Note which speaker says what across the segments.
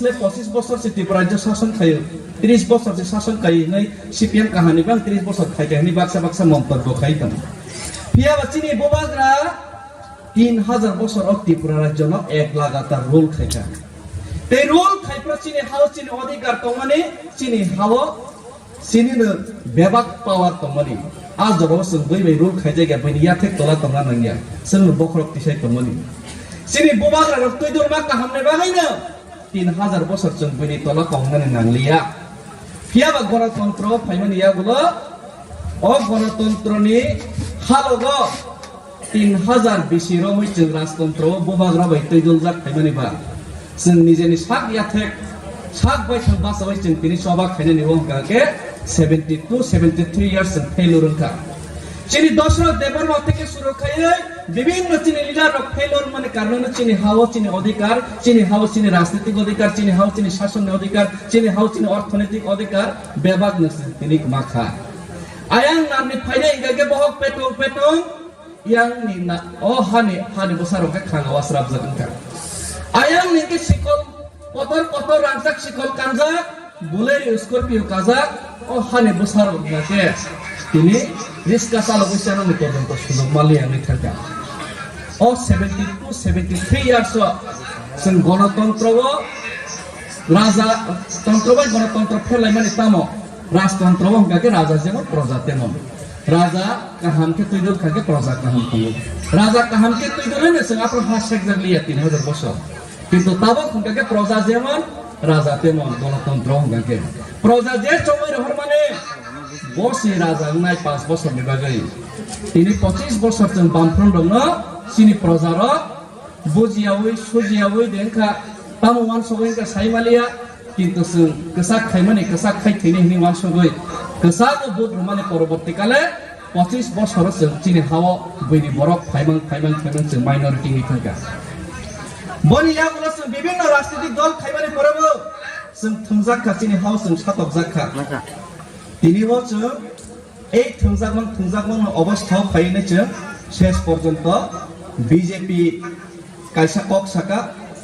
Speaker 1: 25 বছর সে ত্রিপুরা রাজ্য শাসন খায় 30 বছর সে শাসন খায় নাই সিপিএম কাহানি বাং 30 বছর খায় কাহিনী বাক্সা মন্তব্য খাইতাম ফিয়া বাচিনি বোবাগ্রা 3000 বছর ত্রিপুরা রাজ্য ন এক লাগাতার রোল খাইকা এই রোল খাইপ্রা চিনি হাও চিনি অধিকার তমানে চিনি হাও চিনি বেবাক পাওয়ার তমানে আজ জবাব जों बै রোল খাইজাय গে बै या थे तला तमना नंगिया जों बखरक तिसाय तमनि চিনি বোবাগ্রা তুই দলমা কাহাमने बाहायनो 3000 বছর जों बै तला कावनानै नांलिया ফিয়াবা গণতন্ত্র ফাইমানিয়া গুলো ও গণতন্ত্রনি হালগো 3000 বেশি রমই जों রাজতন্ত্র বোবাগ্রা বাই তুই দলজাক ফাইমানিবা जों निजेनि साग याथेक साग बाय थां बासाबाय जों तिनि सभा खायनानि वंगाके 72-73 ইয়ার্স ফেলুরঙ্কা চিনি দশরথ দেববর্মা থেকে শুরু খাইয়ে বিভিন্ন চিনি লিডার ফেলুর মানে কারণ চিনি হাও চিনি অধিকার চিনি হাও চিনি রাজনৈতিক অধিকার চিনি হাও চিনি শাসনের অধিকার চিনি হাও চিনি অর্থনৈতিক অধিকার বেবাগ নসিন তিনি মাখা আয়াং নামনি ফাইনে ইগাগে বহক পেটং ইয়াং নি না ও হানি বসারকে খাঙ্গা ওয়াসরাব জাগনকা আয়াং নিকে শিকল কতর রাংসাক শিকল কানজাক বুলেরি স্করপিও কাজাক ও হানি বসারকে তিনি রিস্কা চালু বৈশানো পর্যন্ত সুযোগ মালিয়া থাকা ও 72-73 ইয়ার্স जों গণতন্ত্র রাজা তন্ত্র বাই গণতন্ত্র ফেলাই মানে তামো রাজতন্ত্র হংকাকে রাজা যেমন প্রজা তেমন রাজা কাহামকে তৈদল খাকে প্রজা কাহাম খায় রাজা কাহামকে তৈদল না जों আপনার ভাষা জাগলিয়া 3000 বছর কিন্তু তাবো হংকাকে প্রজা যেমন রাজা তেমন গণতন্ত্র হংকাকে প্রজা যে সময় রহর মানে বসি রাজা নাই 5 বছর নিবাগৈ তিনি 25 বছর जों বামফ্রন্ট দङ চিনি প্রজার বুজিয়াওই সুজিয়াওই দেনখা তামো ওয়ানসগৈকা সাইমালিয়া কিন্তু जों কসাক খাইমানে কসাক খাই থিনি হিনি ওয়ানসগৈ কসাক বুদ মানে পরবর্তীকালে 25 বছর जों চিনি হাও বৈনি বরক ফাইমাং जों মাইনরিটি নি থাকা বনিয়া গুলো जों বিভিন্ন রাজনৈতিক দল খাইমানে পরব जों থংজাকা চিনি হাও जों সাতক জাকা তিনি বছর এই থংজাকমন অবস্থাও ফাইনে जों শেষ পর্যন্ত বিজেপি কাইসা কক সাকা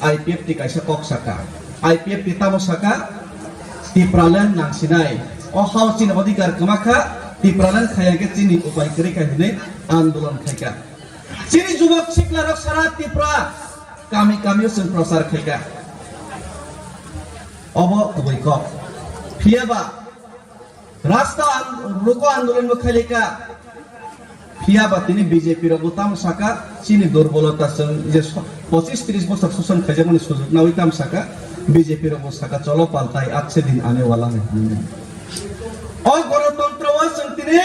Speaker 1: আইপিএফ টি কাইসা কক সাকা আইপিএফ টি তামো সাকা টিপ্রালেন নাংসিনাই ও হাও চিন অধিকার কমাখা টিপ্রালেন খায়াকে চিনি উপায় করে খাইনে আন্দোলন খাইকা চিনি যুবক শিকলারক সারা টিপ্রা কামিও जों প্রচার খাইকা অব বৈক ফিয়াবা রাস্তা লোক আন্দোলন খাইলেকা ফিয়াবা তিনি বিজেপির গোতাম শাখা চিনি দুর্বলতা যে 25-30 বছর শাসন খাইজামানি সুযোগ না ওইতাম শাখা বিজেপির শাখা চলো পাল্টাই আজকে দিন আনে ওয়ালা নেই ও গণতন্ত্র তিনি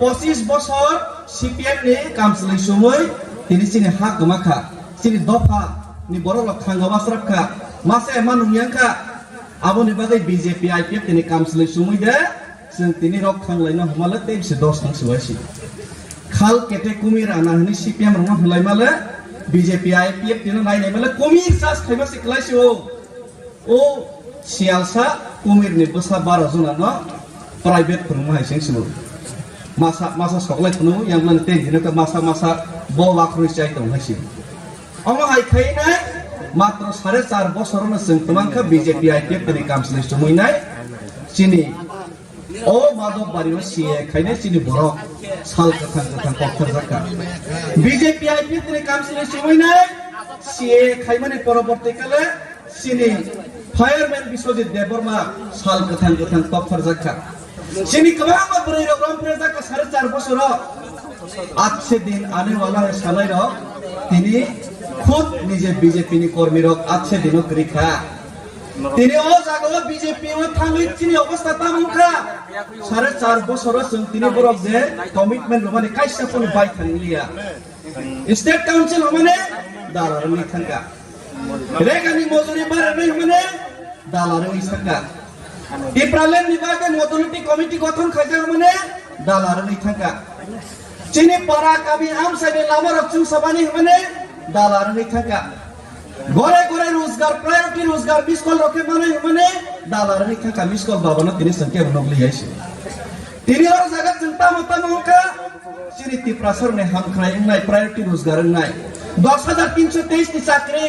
Speaker 1: 25 বছর সিপিএম নি কামসলাই সময় তিনি চিনি হাক মাখা চিনি দফা নি বড় লক্ষাঙ্গ বাসরাখা মাসে মানুয়াঙ্কা আবনি বাদে বিজেপি আইপিএফ তিনি কামসলাই সময় দে जों তিনি রক্ষাংলাইনো হমালে 10 নং সবাইছি খাল কেটে কুমির আনা হনি সিপিএম রং হলাই মালে বিজেপি আইপিএফ তিনি নাইনাই মালে কুমির চাষ খাইবা সিকলাইছি ও সিয়ালসা কুমির নি বসা 12 জন ন প্রাইভেট ফরমা হাইসেং সুলো মাসা সকলাই থনো ইয়াংলান তে দিনকা মাসা ব লাখরই চাই দं হাইসি আমা হাই খাইনাই মাত্র 4.5 বছর ন जों तमांखा বিজেপি আইপিএফ তিনি কামসলাই সময়নাই চিনি ও মাধব বাড়িও সিয়ে খাইনে চিনি বড় সাল কথান কক্ষর জাকা বিজেপি আইপিএফ তিনি কামসিলে সময় নাই সিয়ে খাইমানে পরবর্তীকালে চিনি ফায়ারম্যান বিশ্বজিৎ দেববর্মা সাল কথান কক্ষর জাকা চিনি কবামা বড়ই রকম ফের জাকা 4.5 বছর আজকে দিন আনে वाला है সালাই র তিনি খুদ নিজে বিজেপি নি কর্মী রক আজকে দিন করিখা তিনি ও জাগো বিজেপি ও থাঙ্গি চিনি অবস্থা তামুখা 4.5 বছর जों তিনি বরক যে কমিটমেন্ট মানে কাইসা কোন বাই থাঙ্গলিয়া স্টেট কাউন্সিল মানে দালার নি থাঙ্গা রেগানি মজুরি বাড়ানি মানে দালার নি থাঙ্গা টিপ্রালেন বিভাগে মদুলিটি কমিটি গঠন খাইজা মানে দালার নি থাঙ্গা চিনি পারা কাবি আম সাইডে লামার চুং সাবানি মানে দালার নি থাঙ্গা ঘরে ঘরে রোজগার প্রায়োরিটি রোজগার মিসকল রকে মানে দালার নি থাকা মিসকল বাবানো তিনি সংখ্যা নগলি আইছে তিনি আর জায়গা চিন্তা মত নকা চিনি ত্রিপ্রাসর নে হাম খাই নাই প্রায়োরিটি রোজগার নাই 10,323 টি চাকরি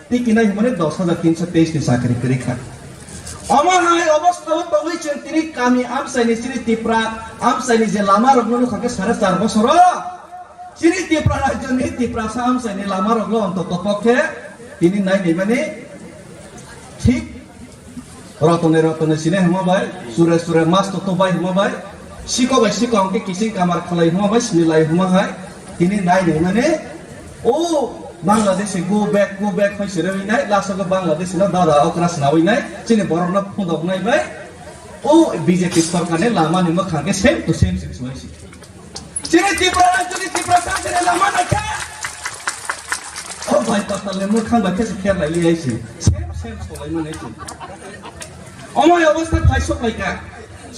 Speaker 1: টিকিনাই মানে 10,323 নি চাকরি করে খায় অমাহাই অবস্থাও তগৈছেন তিনি কামি আমসাইনি চিনি ত্রিপুরা আমসাইনি যে লামা রগ্ন খাকে 4.5 বছর চিনি ত্রিপুরা রাজ্য নি ত্রিপুরা আমসাইনি লামা রগ্ন অন্তত পক্ষে তিনি নাই মানে ঠিক রতনে রতনে চিনে হেমাবাই সুরে সুরে মাছ তো বাই হেমাবাই শিকবাই শিকংকে কিসিং কামার খালাই হেমাবাই স্মিলাই হেমাহাই তিনি নাই মানে ও বাংলাদেশে গো ব্যাক হইছে রে নাই লাসকে বাংলাদেশ না দাদা অকরাস না হই নাই চিনি বরনা ফুদক নাই ভাই ও বিজেপি সরকারে লামা নিম খাকে সেম টু সেম সিচুয়েশন চিনি ত্রিপুরা সাথে লামা না খা ও ভাই পাতালে মু খাঙ্গা কেসে খেয়াল লাইলি আইছি সেম সলাই মানে আইছি অময় অবস্থা ফাইসো ফাইকা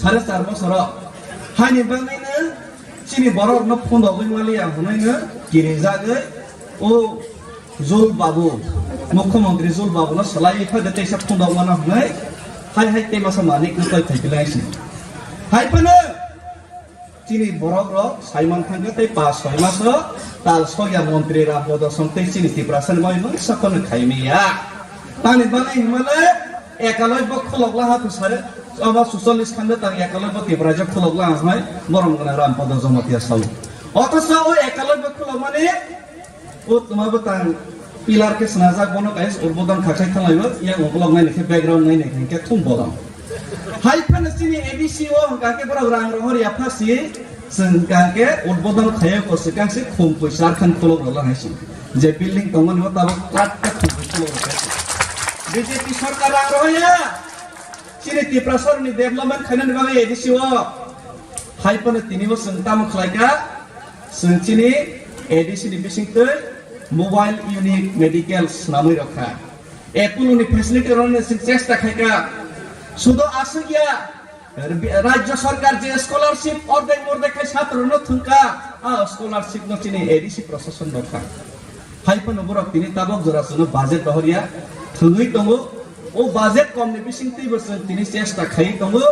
Speaker 1: 4.5 বছর হানি বাংলাইনো চিনি বরনা ফুদক মালি আ হনাইনো কিরে জাগে ও জুল বাবু মুখ্যমন্ত্রী জুল বাবু না সলাই ফাদে তেসা ফুন্দক মানা হনাই হাই তেমাসা মানিক কই থাইলাইছি হাই পানে চিনি বরক র সাইমান থাঙ্গে তে 5-6 মাস তাল সয়া মন্ত্রী রাবদ সংতে চিনি ত্রিপুরাসন মাইনো সকন খাইমিয়া তানি বানাই হিমালে একালয় বখলগলা হাত সারে আবার 46 খান্ডে তাং একালয় ত্রিপুরা যে খলগলা হয় বরম গনা রামপদ জমতিয়া সাউ অথচ ও একালয় বখলগ মানে ও তোমার তাং পিলার के सनाजा बनो गाइस उद्बोधन खाखाय खालायबो या उबलग नाय नेखे बैकग्राउंड नाय नेखे के थुम बोलाम हाय फानसिनि एबीसीओ गाके बरा रां रहर या फासि जों गाके उद्बोधन खायो कोसे गांसे खुम पैसा खान खलग रला हायसि जे बिल्डिं दंमोन हो ताबो काट काट खुम खलग रला बीजेपी सरकार रां रहया सिनि त्रिपुरा सरनि डेभलपमेंट खायनानि बागै एबीसीओ हाय फान तिनिबो जों ताम खलायगा जों चिनि एडीसी बिसिंगते मोबाइल यूनिट मेडिकल्स नामै रखा एकुलनि फेसिलिटी रने चेष्टा खायका सुदो आसगिया राज्य सरकार जे स्कॉलरशिप अर्धे खाय छात्र न थुंका आ स्कॉलरशिप न चिनि एडीसी प्रशासन रखा हाइपन बरक तिनि ताबक जरासनो बाजेट दहरिया थुगै दङो ओ बाजेट कमनि बिसिंगते बस तिनि चेष्टा खाय दङो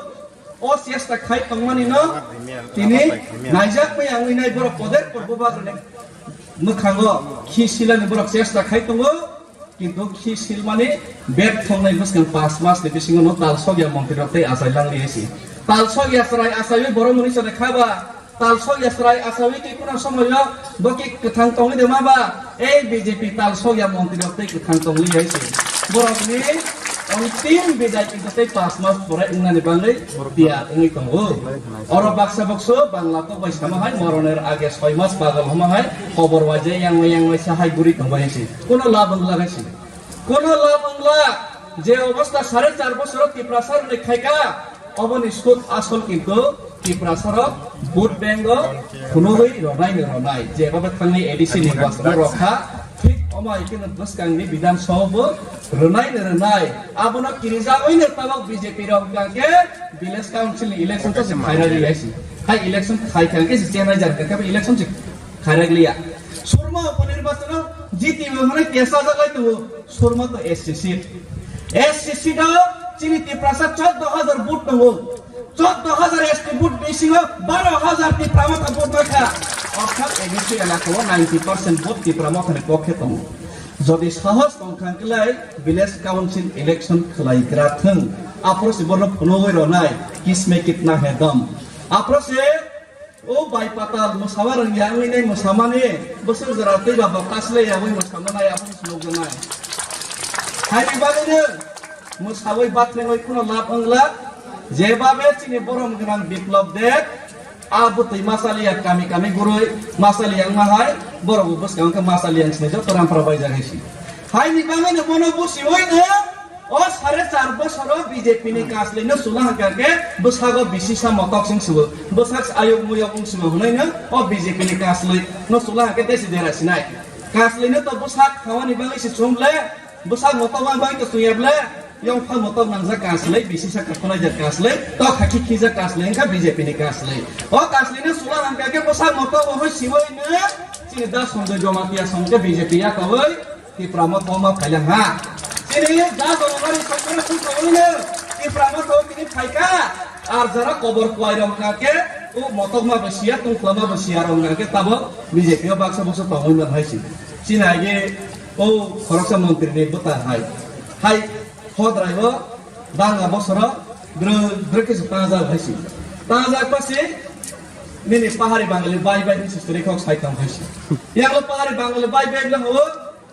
Speaker 1: ओ चेष्टा खाय तंमानि न तिनि नायजाक मै आंनि नाय बरक पदेर परबो बाजने मोखाङो खिसिलानि बरक चेष्टा खाय दङो किन्तु खिसिल माने बेट थंनाय बसगोन 5 मास नि बिसिङो न ताल सगिया मन्त्रि रते आसाय लांनि एसि ताल सगिया सराय आसाय बर मनिस ने खाबा ताल सगिया सराय आसाय कि कुना समय बकि कथां तंनि देमाबा ए बीजेपी ताल सगिया मन्त्रि रते कथां तंनि आइसि बरकनि अंतिम बिदाय किते 5 मास परे उनानि बांगै दिया उनि तंगो और बाक्सा बक्सो बांला तो बैसामा हाय मरनेर आगे 6 मास बागल हमा हाय खबर वाजे yang साहाय गुरि तंबायसि कोनो लाभ लागायसि कोनो लाभ जे अवस्था 4.5 বছর ত্রিপুরা সরকার খাইকা অবনি সুদ আসল কিন্তু ত্রিপুরা সরকার ভোট ব্যাংক খুনগৈ রনাই যেভাবে থাংনি এডিসি নির্বাচন রক্ষা ঠিক অমাই কিন্তু দসকাংনি বিধানসভা রনাই আবনা কিরিজা ওইনে তাবক বিজেপি রংকাকে ভিলেজ কাউন্সিল ইলেকশন তো ফাইনালি আইসি হাই ইলেকশন খাইকাকে চেনা যাবে কাবে ইলেকশন খাইরাগলিয়া সুরমা উপনির্বাচন জিতি মানে কেসা জায়গায় তো সুরমা তো एससीसी दा चिनि ত্রিপুরা 14000 ভোট দङ 14000 एसटी ভোট বেশি 12000 ত্রিপুরা মত ভোট রাখা অর্থাৎ এডিসি এলাকাও 90% ভোট ত্রিপুরা মতনে পক্ষে দङ যদি সাহস সংখ্যাঙ্কলাই ভিলেজ কাউন্সিল ইলেকশন খলাইগ্রা থং আপ্রসি বর্ণ ফনগৈ রনাই কিসমে কিতনা হেদম আপ্রসে ও বাই পাতাল মুসাওয়ার ইয়াংনি নাই মুসামানে বসর জরাতে বাবা কাসলে ইয়াবই মুসামানাই আপনি স্লোগানাই हाय बागैनो मुसावै बाथ्रेङै कुनो लाभ अंगला जेबाबे चिनि बरम गोनां बिप्लब दे आबो तै मासालिया कामी गुरुय मासालियां माहाय बरबो बसकांका मासालियां सिने जो परम्परा बाय जागायसि हाय नि बागैनो मनो बुसि होइनो ओ 4.5 বছর বিজেপি नि कासलैनो सुलाहाके बसागो बिसिसा मतक सिंसुबो बसाग आयोग मुयोग सिंसुबो हुनायनो ओ बिजेपि नि कासलै न सुलाहाके देसि देरासिनाय कासलैनो तो बसाग खावानि बागैसि सुमले बसाग मतवा बाय तो सुयाबले yang fa motor nangza kaslai bisisa kakona jar kaslai to khaki khiza kaslai ka BJP ni kaslai o kaslai ne sula nang ka basa motor o siwai ne sini da sonjo jomatia sonjo BJP ya kawai ti pramot ma phaila ha sini da donori sokra su kawai ne ti pramot o kini phaika ar jara kobor kwai rong ka ke o motor ma basia tu klama basia rong ka ke tabo BJP o baksa baksa tawai ma haisi sini age ও খরচা মন্ত্রী নি বতা high হদ্রাইব Bangla বছর দ্রকেশ তাজা হয়েছি তাজা পাশে নিনে পাহাড়ি বাঙালি বাই বাই সিস্টেরে কক সাইতাম হয়েছি ইয়ালো পাহাড়ি বাঙালি বাই বাই হো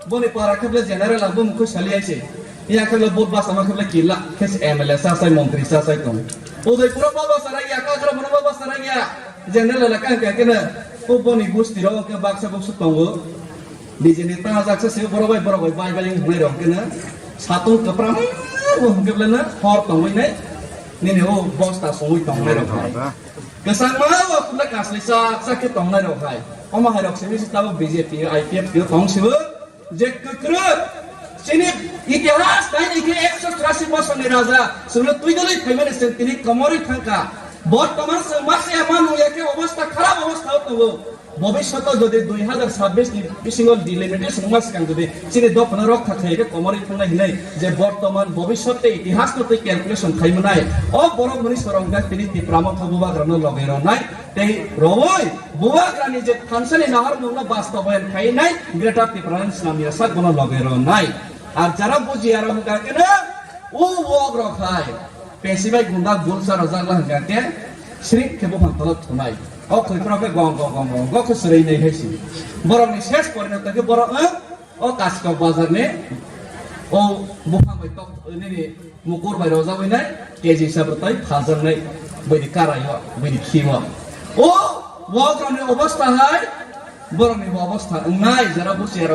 Speaker 1: বনে পারা খেবলে জেনারেল আবু মুখ সালিয়াইছে ইয়া খেবলে বোট বাস আমা খেবলে কিলা খেস এমএলএ সাসাই মন্ত্রী সাসাই কম উদয়পুর বাবা সারাইয়া কাকরা মনে বাবা সারাইয়া জেনারেল এলাকা কেনে ও বনি গুস্তির কে বাক্সা বক্স তঙ্গো নিজেনি তাজাকসে সে বড় ভাই বাই বাই হই রং কেনে সাতু কপ্রাম ও কেবলে না হর তঙ্গই নাই নিনে ও বস্তা সঙ্গই তঙ্গই রং kesang mau pula kasih sakit tong na rokai. Oma harok sini setahu BJP, IPF itu tong sih. Jek kekerut. Sini ইতিহাস তাই নাকি 183 বছর রাজা শুনে তুই দলই ফেমেন তিনি কমরি থাকা বর্তমান সমাজে এমন হয়েছে অবস্থা খারাপ অবস্থা হতো ভবিষ্যতে যদি 2026 সিঙ্গল ডিলিমিটেড সমাজ কাং যদি চিনি দপনা রক্ষা থাকে কমরি থাকা হিলাই যে বর্তমান ভবিষ্যতে ইতিহাস তো ক্যালকুলেশন খাইমনাই ও বড় মনি সরংগা তিনি ত্রিপ্রামথ বুবাগ্রান লগের নাই তাই রবই বুবাগ্রানি যে ফাংশনে নাহার মূল বাস্তবায়ন খাই নাই গ্রেটার ত্রিপুরান ইসলামিয়া সাক বন লগের নাই আর যারা বুঝি আর হুকাকে না ও ওগ রখায় পেশিবাই গুন্ডা বুলসা রজাগলা হুকাকে শ্রী কেবো ফান্তল থনাই ও কইপ্রকে গং খসরই নাই হইছি বরংনি শেষ পরিণতকে বড় ও কাশকা বাজার নে ও বুখামাই তক নেনি মুকুর বাই রজাবই নাই কেজি হিসাব তাই ফাজার নাই বইদি কারাইও বইদি খিও ও ওগরানি অবস্থা হয় বরংনি অবস্থা নাই যারা বুঝি আর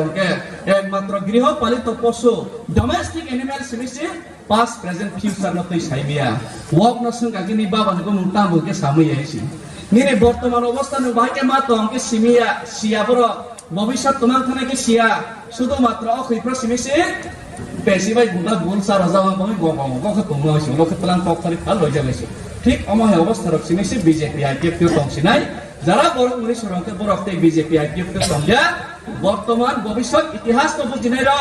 Speaker 1: একমাত্র গৃহপালিত পশু ডোমেস্টিক এনিম্যাল সিমিসি past present future না তুই সাইবিয়া ওয়াক নসং কাকিনি বাবা নকো মুতা বলকে সামই আইছি নিনে বর্তমান অবস্থানে ভাইকে মাতো আমকে সিমিয়া সিয়া বড় ভবিষ্যৎ তোমার থানে কি সিয়া শুধুমাত্র অখৈপ্র সিমিসি বেশি ভাই গুন্ডা গুলসা রাজাওয়া বই গখ তোমরা হইছে লোক তলান পক্ষারি ফাল হই যাবেছে ঠিক অময় অবস্থা রক্ষিমিসি বিজেপি আইপিএফ কেউ তংসি নাই যারা বড় উনি সরংকে বড় অক্তে বিজেপি আইপিএফ কেউ তংজা বর্তমান ভবিষ্যৎ ইতিহাস তো বুঝিনাই র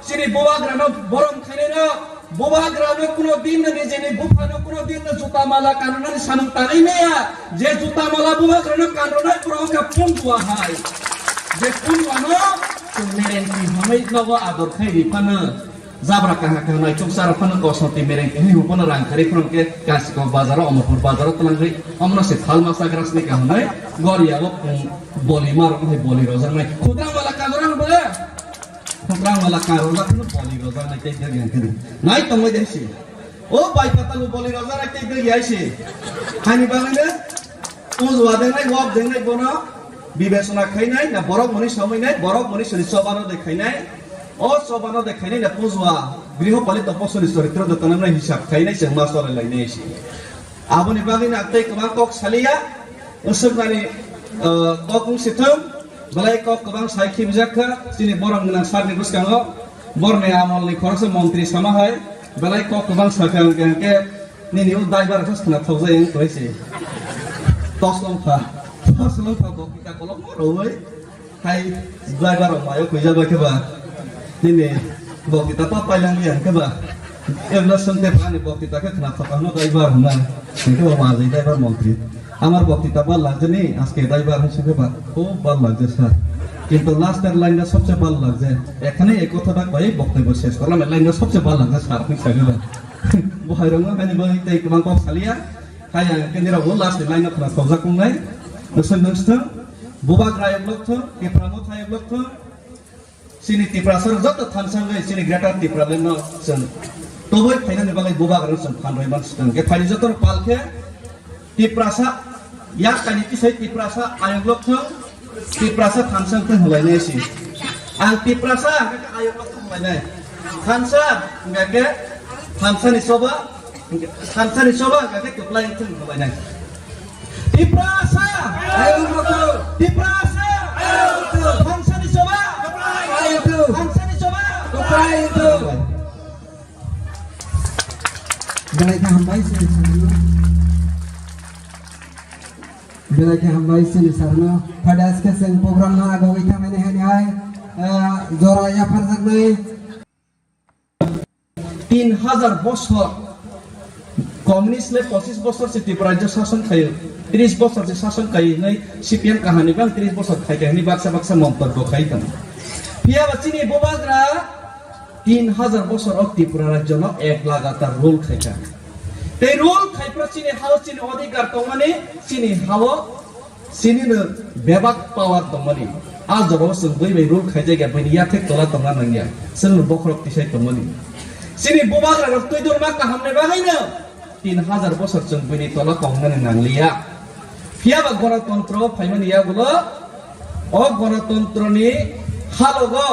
Speaker 1: সিনি বুবাগ্রানো বরং খাইনাই র বুবাগ্রানো কোনো দিন নিজেনি বুফানো কোনো দিন জুতা মালা কাননানি সামন তাই নেয়া যে জুতা মালা বুবাগ্রানো কাননাই পুরোকা পুঙ্গুয়া হাই যে পুঙ্গুয়ানো মেরেন্টি হামাই নব আদর খাইরি ফানো জাবরা কাহা কাহনাই চুকসার ফানো কসতি মেরেন্টি হি হুপন রাংখারি ফ্রমকে কাশিক বাজার অমরপুর বাজার তলাঙ্গি অমনসে ফালমাসা গ্রাসনি কাহনাই গরিয়ালো বলিমার কই বলি রজার নাই খুদরা মালা কানরান বলে Kurang malah karola kan boli roza nak kita yang kiri. Naik tunggu jadi sih. Oh baik kata lu boli roza nak kita yang sih. Hani bangun uz wadah naik wab deng naik bono. Bibesona khay naik na borok moni samai naik borok moni suri sobano dekai naik. Oh sobano dekai naik na puzwa. Griho palit topo suri suri terus dotanam naik hisap khay naik sih mas orang lain naik sih. Abu ni bangun nak tay kemang kok salia. Usuk nani kok situm. Balai kok kebang saiki bijaka sini borong dengan sarni buskango borne amol ni khorsa mantri sama hai balai kok kebang sakang ke nini u daibar khos na thauza yang toise toslong pha bok kita kolok moroi hai daibar mayo kuja ba ke ba nini bok kita pa pailang lian ke ba evla sante pani bok kita ke khna thakano daibar na itu mazai daibar mantri আমার বক্তৃতা ভালো লাগছে নি আজকে driver হিসেবে খুব ভালো লাগছে স্যার কিন্তু লাস্টের লাইনটা সবচেয়ে ভালো লাগছে এখানে এই কথাটা কয়ে বক্তব্য শেষ করলাম এই লাইনটা সবচেয়ে ভালো লাগছে স্যার হিসাবে বহাই রঙ মানে বই তাই কেমন কক সালিয়া তাই কেন্দ্র বল লাস্ট লাইনটা খনা সবজা কমলাই নসন নষ্ট বুবাগ রায় ব্লক টিপ্রামো থাই ব্লক সিনি টিপ্রাসর যত থানসাঙ্গে সিনি গ্রেটার টিপ্রালেন সন তবই ফাইনাল বাগাই বুবাগ রসন ফানরই মানসন কে ফাইনি যত পালকে Tiprasa, ya kali itu saya tiprasa ayam blok tuh, tiprasa tansang tuh mulainya sih. Tiprasa kakak ayam blok tuh mulainya. Tansan, enggak ke? Tansan dicoba kakak kepelayan tuh mulainya. Tiprasa, ayam blok tuh, tiprasa, ayam blok tuh, tansan dicoba, ayam tuh, tansan dicoba, kepelayan tuh. Baik hambai sih. Bila hambai sini sarana pada askesen program na agawi kami ni hai joraya farzak nai 3000 বছর communist লে 25 বছর সে ত্রিপুরাজ্য শাসন খায় 30 বছর যে শাসন খায় নাই সিপিএম কাহানি বাং 30 বছর খায় কাহিনী বাক্সা মন্তব্য খাইতাম ফিয়া বাচিনি বোবাগ্রা 3000 বছর ত্রিপুরা রাজ্য এক লাগাতার রোল খাইকা এই রোল খাইপ্রা চিনি হাও চিনি অধিকার তমানে চিনি হাও চিনি বেবাক পাওয়ার তমানে আজ অবশ্য বই বই রোল খাই জায়গা বই ইয়াতে তোলা তমা নাঙ্গিয়া जों বখরক তিসাই তমানে চিনি বোবাগ্রা তুই দরমা কাহামনে বাহাইনো 3000 বছর जों বইনি তোলা তমনানে নাংলিয়া ফিয়া বা গণতন্ত্র ফাইমানিয়া গুলো ও গণতন্ত্রনি হালগো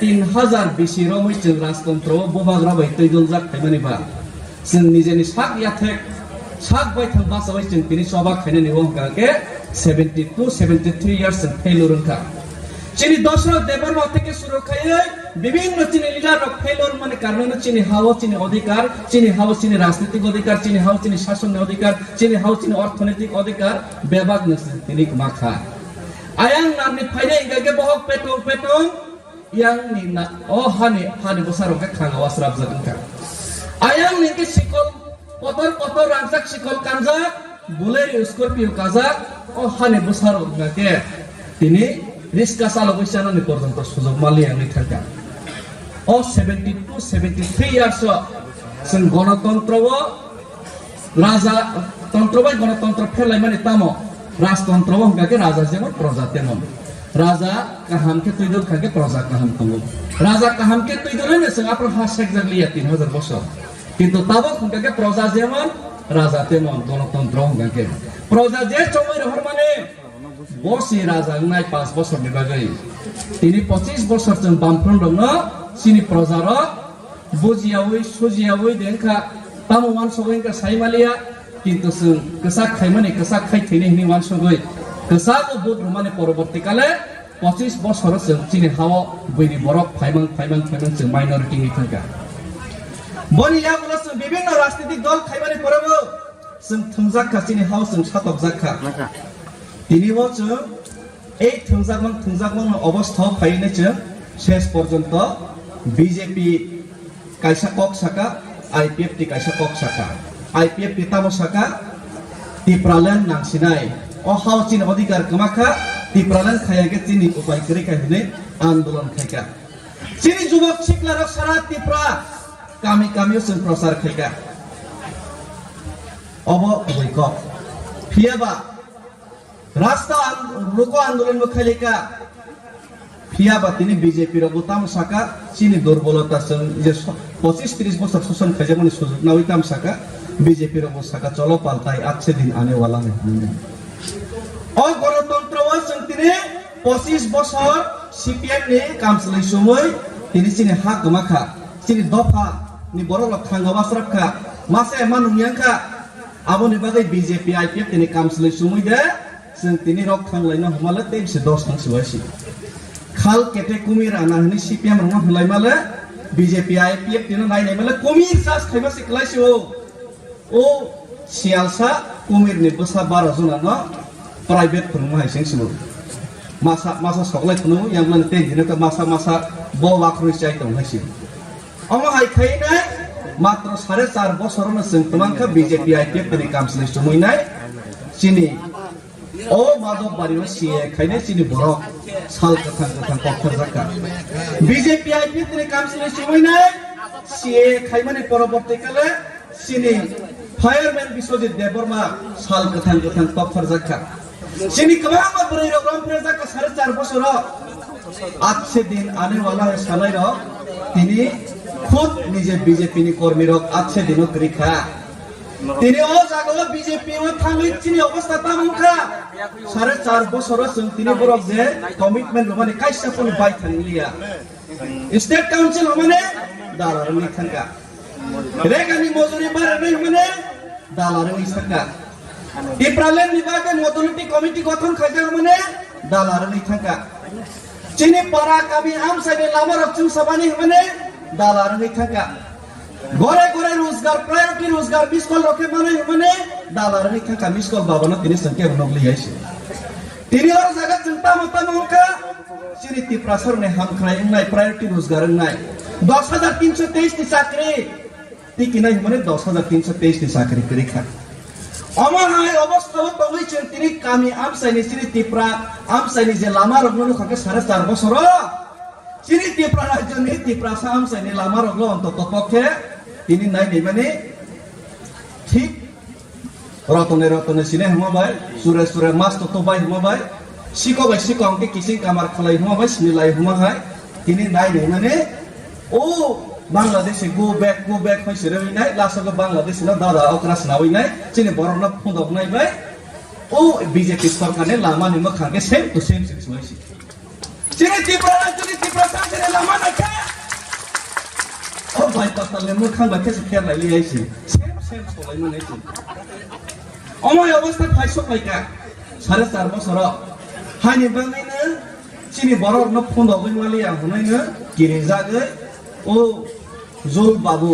Speaker 1: 3000 বেশি রমই जों রাজতন্ত্র বোবাগ্রা বাই তুই দলজাক ফাইমানিবা जों निजेनि साक याथेक साक बाय थां बासाबाय जों तिनि सभा खायनो निबो हंगाके 72-73 ইয়ার্স जों फेलुर हंका चिनि दशरथ देबबर्मा থেকে শুরু খাইয়ে বিভিন্ন চিনি লিডার রক फेलुर মানে কারণ চিনি হাও চিনি অধিকার চিনি হাও চিনি রাজনৈতিক অধিকার চিনি হাও চিনি শাসনের অধিকার চিনি হাও চিনি অর্থনৈতিক অধিকার বেবাগ নসিন তিনি মাখা আয়াং নামনি ফাইনে ইংগাগে বহক পেটং yang ni na oh hani bosarok khanga wasrab zakka ayang niki sikol kotor rangsak sikol kanjak buleri scorpio kajak oh hani bosarok ngake tini riska salo boisana ni porjonto sujog mali ani thaka oh 72-73 years जों गणतंत्र राजा तंत्र bye गणतंत्र फेलाय माने तामो राजतंत्र हंगाके राजा जेमन प्रजा तेमन राजा kaham ke tuidul kage proja kaham tungu raja kaham ke tuidul ne जों आपन हासेक जगलिया 3000 বছর কিন্তু তাবো হংগাকে প্রজা যেমন রাজা তেমন গণতন্ত্র হংগাকে প্রজা যে চমই রহর মানে বসি রাজা নাই 5 বছর নিবাগৈ তিনি 25 বছর जों বামফ্রন্ট দङ সিনি প্রজার বুজিয়াওই সুজিয়াওই দেনখা তামো মান সগৈনকা সাইমালিয়া কিন্তু जों কসাক খাইমানে কসাক খাই থিনি হিনি মান সগৈ কসাক বুদ মানে পরবর্তীকালে 25 বছর जों চিনি হাও বৈনি বরক ফাইমাং जों মাইনরিটি নি থাকা বনিয়া গুলো जों বিভিন্ন রাজনৈতিক দল খাইবানি পরব जों थंजाखा চিনি হাও जों সাতক জাখা তিনিও जों এই থংজাকমন অবস্থা ফাইনে जों শেষ পর্যন্ত বিজেপি কাইসা কক শাখা আইপিএফ টি কাইসা কক শাখা আইপিএফ টি তামো শাখা টিপ্রালেন নাংসিনাই ও হাও চিন অধিকার কমাখা টিপ্রালেন খায়াকে চিনি উপায় করে খাইনে আন্দোলন খাইকা চিনি যুবক শিকলার সারা টিপ্রা কামিও जों প্রচার খাইকা অব বৈক ফিয়াবা রাস্তা লোক আন্দোলন খাইলেকা ফিয়াবা তিনি বিজেপি র গোতাম শাখা চিনি দুর্বলতা जों যে 25-30 বছর শাসন খাইজামনি সুযোগ না ওইতাম শাখা বিজেপি র শাখা চলো পাল্টাই আজকে দিন আনে वाला नहीं ও গণতন্ত্র जों তিনি 25 বছর সিপিএম নি কামসলাই সময় তিনি চিনি হাক মাখা চিনি দফা ni borok lok thanga wasrapka mase manungyanka aboni bagai BJP IPF tini kamslai sumui de जों tini rok thanglaino hamala teibse 10 nang suwaisi khal kete kumir ana hini CPM ronghlai male BJP IPF tini nai nai male kumir sas khaiba siklaisi o sialsa kumir ni bosa 12 jona no private phurung hai sing simu masa soklai khunu yang lan te dina ka masa bo wakrui chai tong haisi Oma hai khainai matro 4.5 বছর जों तमांखा BJP IPF ni kamslai sumuinai sini o madok bario sie khainai sini borok sal kathang kokthar jaka BJP IPF ni kamslai sumuinai sie khaimani পরবর্তীকালে sini fireman Biswajit Deborma sal kathang kokthar jaka sini kabama buri rom jaka 4.5 বছর আজকে দিন আনে वाला है সালাই র তিনি खुद निजे बीजेपी नि कर्मी रक आछे दिनो परीक्षा तिनी ओ जागो बीजेपी ओ थांगै चिनि अवस्था तामखा 4.5 বছর जों तिनी बरक जे कमिटमेन्ट माने काइसा पनि बाय थांलिया स्टेट काउन्सिल माने दालारनि थांगा रेगानि मजुरि बारनै माने दालारनि थांगा इप्रालेन निबागे मदुलिटी कमिटि गठन खायजा माने दालारनि थांगा चिनि पारा काबि आमसाइनि लामारक जों साबानि माने दालार नहीं थाका गोरे रोजगार प्रायोरिटी रोजगार मिसकल रखे माने दालार नहीं थाका मिसकल बाबना तिनी संख्या बनगली आइसे तिनी और जगह चिंता मत नका सिरिति प्रसर ने हम खराय नाय प्रायोरिटी रोजगार नाय 10323 नि चाकरी तिकी नाय माने 10323 नि चाकरी करी खा अमा हाय अवस्था तो होई छ तिनी कामी आमसाइनि सिरिति प्रा आमसाइनि जे लामा रगनो खाके 4.5 বছর Ciri Tripura Rajya ni Tripura Samsai ni lama roglo untuk topoknya ini naik ni mana ঠিক রতনে রতনে সিনে হমাবাই সুরে সুরে মাছ তো বাই হমাবাই শিকবাই শিকংকে কিসিং কামার খালাই হমাবাই সিলাই হমাহাই তিনি নাই নাই মানে ও বাংলাদেশে গো ব্যাক হইছে রে নাই লাসকে বাংলাদেশ না দাদা অকরাস না হই নাই চিনি বরনা ফুদক নাই বাই ও বিজেপি সরকারে লামা নিম খাকে সেম টু সেম সিচুয়েশন চিনি ত্রিপুরা সাংসের লামা না খা ও ভাই পাতালে মু খাবা কেসে খের লাইলি আইছি সেম সলাই মানে আইছি অময় অবস্থা ফাইছো ফাইকা 4.5 বছর হাইনি বাংলাইনো চিনি বরর ন ফুন্দক মালিয়া হনাইনো গিরে জাগে ও জুল বাবু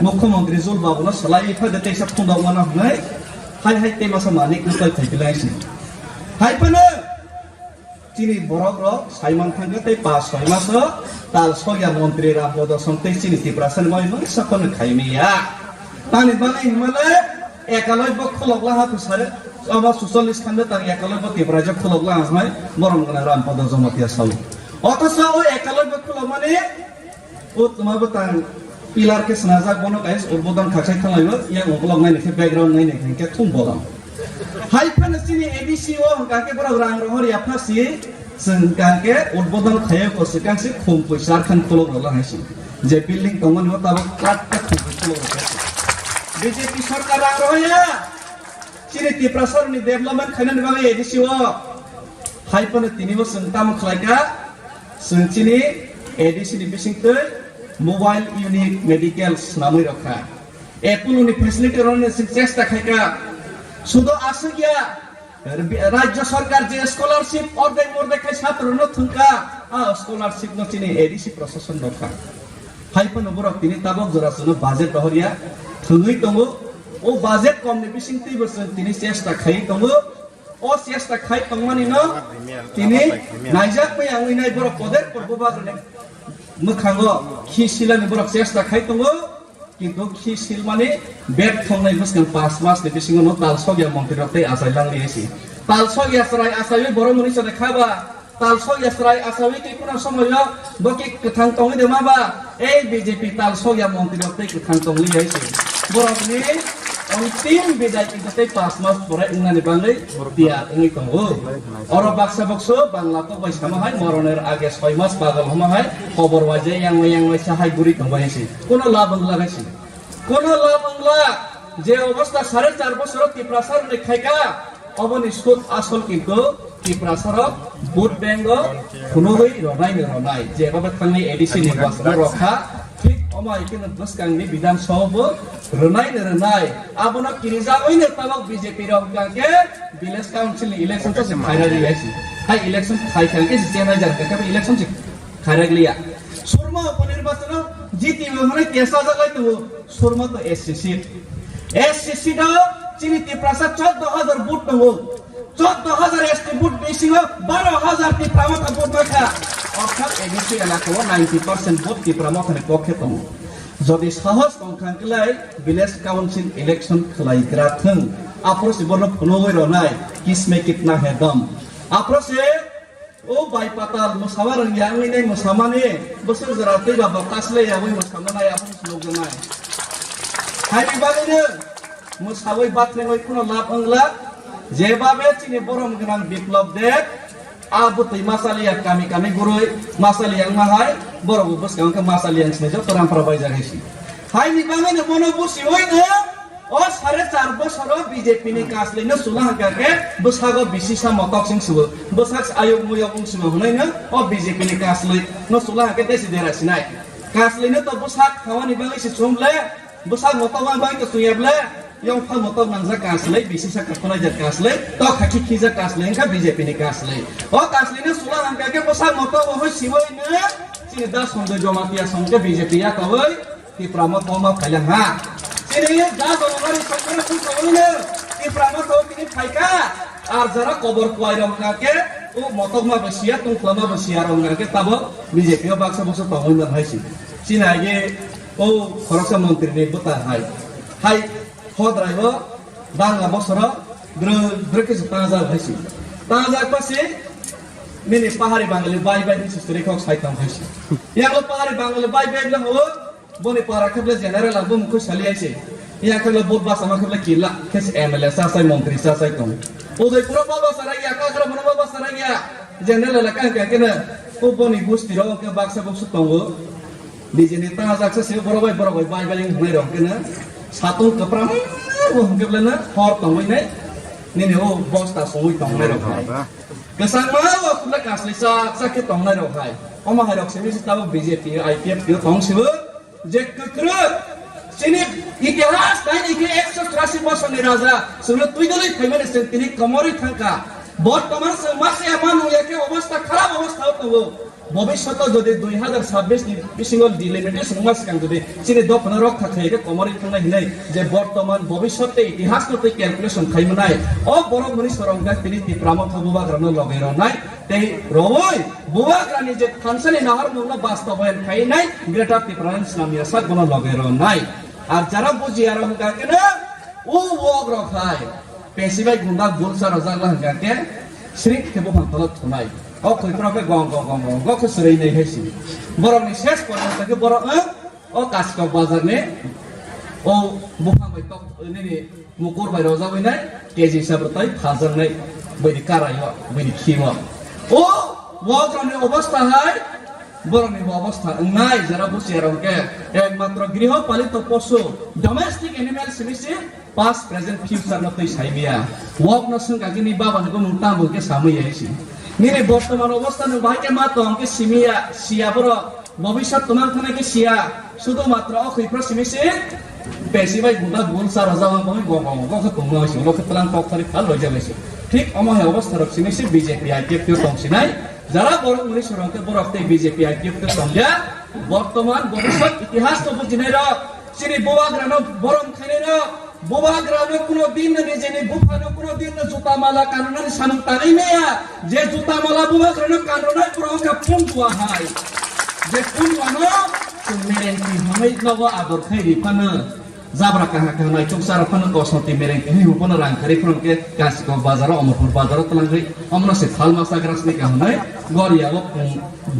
Speaker 1: মুখ্যমন্ত্রী জুল বাবু না সলাই ফাদে তেসা ফুন্দক মানা হনাই হাই তেমাসা মানিক কই থাইলাইছি হাইপনো চিনি বরর সাইমান থাঙ্গে তে 5-6 মাস তাল সয়া মন্ত্রী রামপদ সন্তে চিনি ত্রিপুরাসন মইনো সকন খাইমিয়া তানি বানাই হিমালয় একালয় বখলগলা হাতু সারে আবার 46 খান্ডে তার একালয় ত্রিপুরা যে খলগলা হয় বরম গনা রামপদ জমতিয়া সাউ অথচ ও একালয় বখল মানে ও তোমার তার পিলার কে স্নাজাক বনো গাইস উদ্বোধন খাচাই থালাইব ইয়া ওগলগ নাই নেখে ব্যাকগ্রাউন্ড নাই নেখে কে থুম বলাম হাইফান চিনি এডিসি ও কাকে বড় রাং রহর ইয়াফাসি जों काके उद्बोधन खायो कोसे कांसे खुम पैसा खान खलग रला हाइसि जे बिल्डिं दंमोन हो ताबो काट खुम खलग रला बीजेपी सरकार रां रहोया चिनि त्रिपुरा सरनि डेभलपमेन्ट खायनानि बागै एडिसि ओ हाइफान तिनिबो जों ताम खलायका जों चिनि एडिसि नि बिसिंतै मोबाइल यूनिक मेडिकेल्स नामै रखा एकुलनि फेसिलिटी रने जों चेष्टा खायका শুধু আসে গিয়া রাজ্য সরকার যে স্কলারশিপ অর্ধেক খাই ছাত্র ন থুকা স্কলারশিপ ন চিনি এডিসি প্রশাসন রক্ষা হাইপন বরক তিনি তাবক জরাসন বাজেট রহরিয়া থুই দङ ও বাজেট কমনি বিসিংতি বসন তিনি চেষ্টা খাই দङ ও চেষ্টা খাই দংমানি ন তিনি নাইজাক পে আংনি নাই বরক পদের পরববাগনে মখাঙ্গ খিসিলানি বরক চেষ্টা খাই দङ কিন্তু খিসিল মানে বেট থংনাই বসkan 5 মাস নি বিসিং ন তাল সগিয়া মন্ত্রী রতে আসাই লাংলি এসি তাল সগিয়া সরাই আসাই বড় মনিস দেখাবা তাল সগিয়া সরাই আসাই কি কোন সময় বকি কথাং তংই দেমাবা এই বিজেপি তাল সগিয়া মন্ত্রী রতে কথাং তংলি আইছে বরনি অন্তিম বিদায় কিতে 5 মাস পরে উনানি বাংলাই দিয়া উনি কমো অর বাক্সা বক্স বাংলা তো বাইসামা হয় মরণের আগে 6 মাস পাগল হমা হয় খবর বাজে yang সাহাই গুরি কমাইছি কোন লাভ লাগাইছি কোন লাভ যে অবস্থা 4.5 বছর ত্রিপুরা সরকার খাইকা অবনি সুদ আসল কিন্তু ত্রিপুরা সরকার ভোট ব্যাংক খুনই রনাই যেভাবে থাংনি এডিসি নির্বাচন রক্ষা ঠিক অমাই কিন্তু বসকাংনি বিধানসভা রনাই আবনা কিরিজা ওইনে তাবক বিজেপি রংকাকে ভিলেজ কাউন্সিল ইলেকশন তো ফাইনালি আইছি হাই ইলেকশন খাইখানকে জেনাই জারকা কে ইলেকশন খাইরাগলিয়া সুরমা উপনির্বাচন জিতি মানে কেসা জায়গায় তো সুরমা তো এসসি দ চিনি ত্রিপুরা 14000 ভোট দङ 14000 এসটি ভোট বেশি 12000 ত্রিপুরা মত ভোট রাখা অর্থাৎ এডিসি এলাকাও 90% ভোট ত্রিপুরা মতনে পক্ষে দङ যদি সাহস সংখ্যাঙ্কলাই ভিলেজ কাউন্সিল ইলেকশন খলাইগ্রা থং আপ্রসি বন ফনoi রনাই কিসমে কিতনা হে দম আপ্রসে ও বাই পাতাল মসাবার ইয়াংনি নাই মসামানে বসর জরাতে বাবা কাসলে ইয়াবই মসামানাই আপন স্লোগানাই হাইনি বাগিনে মসাবই বাতনে ওই কোন লাভ অংলা যেভাবে চিনি বরম গনাং বিপ্লব দে আবু তৈ মাসালিয়া কামি গুরুই মাসালিয়াং মাহাই বরব বসকাংকে মাসালিয়াং স্নেজ পরম্পরা বাই জাগাইছি হাইনি বাগিনে মনো বসি ওইনে ও 4.5 বছর বিজেপি নি কাসলেনো সুলাহাকে বসাগো বিসিসা মতক সিং সুব বসাক আয়োগ ময়ক সুব হনাইনো ও বিজেপি নি কাসলে নো সুলাহাকে দেসি দেরাসিনাই কাসলেনো তো বসাক খাওয়ানি বাংলাই সে চুমলে বসাক মতক বাই তো সুয়াবলে ইয়ং ফা মতক নাংজা কাসলে বিসিসা কাকনা জা কাসলে তো খাকি খিজা কাসলে কা বিজেপি নি কাসলে ও কাসলেনো সুলাহাকে বসাক মতক হই সিবইনো চিনি 10 সঞ্জয় জমাতিয়া সঙ্গে বিজেপি या কবই কি প্রমত মমা ফাইলা হা ini dah zonari sokra pun kawinnya di pramoto ini faika arzara kobor kuairam kake motok ma besia tung klama besia rong kake tabo BJP baksa bosor tawon dan haisi Cina ye khoroksa menteri ni buta hai hodraibo bangla bosoro dreke taza haisi taza pasi nini pahari bangali bai bai ni susturi kok saitam haisi yang lo pahari bangali bai bai bilang ho boni para keble general album ko sali aise yang keble bot bas sama keble kila kes MLA sa sai montri sa sai tong uday pura baba saraya ka kara mana baba saraya general la kan ka kena o boni gusti ro ke baksa boksu tongo dijini tanga jaksa se borobai bai bai yang mai ro kena satu kepram o keble na hor tong nai nini o bosta soi tong mai ro kesang mau kula kasli sakit tong nai ro khai oma hai rok semi sitabu BJP IPF dio tong sibu je kekrut sini ইতিহাস তাই নাকি 183 বছরের রাজা শুনে তুই দলি ফেমেন তিনি কমরি থাকা বর্তমান মাসে এমন একে অবস্থা খারাপ অবস্থা হতো ভবিষ্যতে যদি 2026 ni single delimitation mas kang যদি sini দফন রক্ষা খাইকে কমরি থানা হিলাই যে বর্তমান ভবিষ্যতে ইতিহাস করতে ক্যালকুলেশন খাইমনাই ও বড় মনি সরংগা তিনি তিপ্রাম থবুবা গ্রাম লগে রনাই তেই রবই বুবা গ্রানি যে থানসানি নাহার মুল বাস্তবায়ন খাইনাই গ্রেটার তিপ্রাম ইসলামিয়া সাত বন লগে রনাই আর যারা বুঝি আর হঙ্গাকে না ও ওগ রখায় পেশিবাই গুন্ডা গুলসা রজাগলা হঙ্গাকে শ্রী খেবো ফান্তলত থনাই ও কইপ্রকে গং গং গং গং গখ সরই নাই হেসি বরংনি শেষ পর্যন্ত বড় ও কাশক বাজার নে ও বুফাং বাই টক নেনি মুকুর বাই রজাবই নাই কেজি হিসাব তাই ফাজার নাই বইনি কারাই বইনি খিম ও ওগ্রনি অবস্থা হয় বরংনি অবস্থা নাই যারা বুঝি আর একমাত্র গৃহপালিত পশু ডোমেস্টিক অ্যানিমাল সিমিসি পাস্ট প্রেজেন্ট ফিউচার নতই সাইবিয়া ওয়াক নসং কাগিনি বাবা নগো মুতা বকে সামই আইছি নিরে বর্তমান অবস্থানে ভাইকে মাতো অঙ্কে সিমিয়া সিয়া বড় ভবিষ্যৎ তোমার থানে কি সিয়া শুধুমাত্র অখৈপ্র সিমিসি বেশি ভাই গুন্ডা গুলসা রাজা আমি গম গম গম তুমি হইছি লোকে প্লান পক্ষারি ফাল হই যাবেছে ঠিক অমহে অবস্থা রক সিমিসি বিজেপি আইপিএফ কেউ তংসি নাই যারা বড় উনি সরংকে বড় অক্তে বিজেপি আইপিএফ কে তংজা বর্তমান ভবিষ্যৎ ইতিহাস তো বুঝিনে র সিনি বোবা গ্রাম বরং খাইনে র বোবা গ্রামে কোনো দিন নিজেনি বুফানো কোনো দিন জুতা মালা কানুনানি সানুন তাই মেয়া যে জুতা মালা বোবা গ্রামে কানুনাই পুরোকে পুনতুয়া হাই যে পুনতুয়ানো মেরেংকি হাই নব আদর খাইরি ফানো জাবরা কাহা কাহা নাই চুকসার ফানো কসতি মেরেংকি হি হুপন রাংখারি ফ্রনকে কাশিক বাজার অমরপুর বাজার তলাঙ্গি অমনসে ফালমাসা গ্রাসনি কাহনাই গরিয়া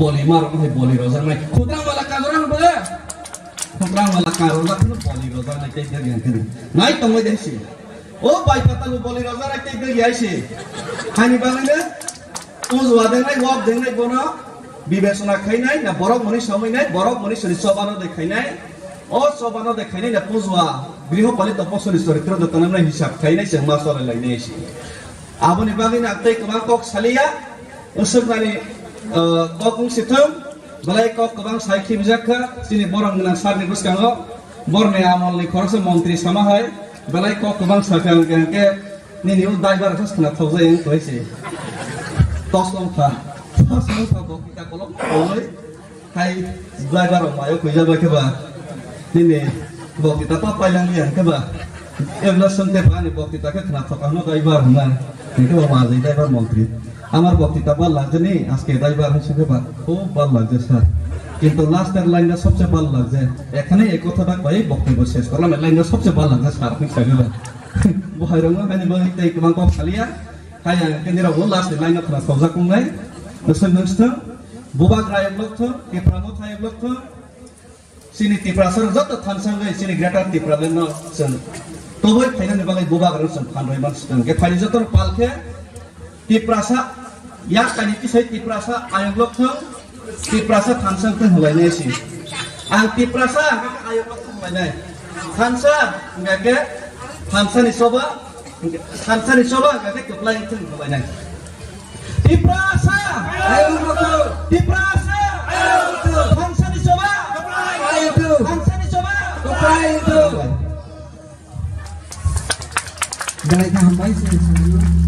Speaker 1: বলি মার বলি রজার নাই খুদরা মালা কাগরান বলে Kumpang malakar, orang tu boli roza nak cakap yang kini. Naik tunggu jadi si. Oh, baik kata lu boli roza nak cakap yang si. Hani bang ni, uzwa dengan wab dengan bono, bibesona khay nai, na borok moni samai nai, borok moni suri sobano dekai nai. Oh, sobano dekai nai na uzwa. Griho palit apa suri suri terus dotanam nai hisap khay nai sehma sore lagi nai si. Abu ni bang ni aktai kemang kok salia, usuk nani kokung situm. Balai kok kebang saiki bijaka sini borong dengan sarni buskango borne amol ni korse menteri sama hai balai kok kebang sakang ke nini udaibar terus kena thoje yang toisi toslong tha bok kita kolok oi hai udaibar mayo kuja ba ke ba nini bok kita pa pailang yang ke ba evla sante pani bok kita ke kena thokano daibar na itu mazi daibar menteri আমার বক্তৃতা ভালো লাগছে নি আজকে driver হিসেবে খুব ভালো লাগছে স্যার কিন্তু লাস্টের লাইনটা সবচেয়ে ভালো লাগছে এখানে এই কথাটা কয়ে বক্তব্য শেষ করলাম এই লাইনটা সবচেয়ে ভালো লাগছে স্যার আপনি সাগেবা বহাইরং মানে বই তাই কমান কম খালিয়া কায়া কেন্দ্র হল লাস্ট লাইনটা খরা সবজা কমলাই নসন নষ্ট বুবা গ্রায় ব্লক টিপ্রামো থাই ব্লক সিনি টিপ্রাসর যত থানসাঙ্গে সিনি গ্রেটার টিপ্রালেন সন তবই ফাইনাল বাগাই বুবা গ্রাম সন ফানরই মানসন কে ফাইনি যত পালকে Tiprasa, yak tadi itu saya tiprasa ayam blok tuh, tiprasa tansan tuh mulainya sih. Tiprasa ayam blok tuh mulainya. Tansa enggak ke, tansa ni soba enggak ke kepelayan tuh mulainya. Tiprasa ayam blok tuh, tiprasa ayam blok tuh, tansa ni soba kepelayan tuh, tansa ni soba kepelayan tuh. Galai kampai sih.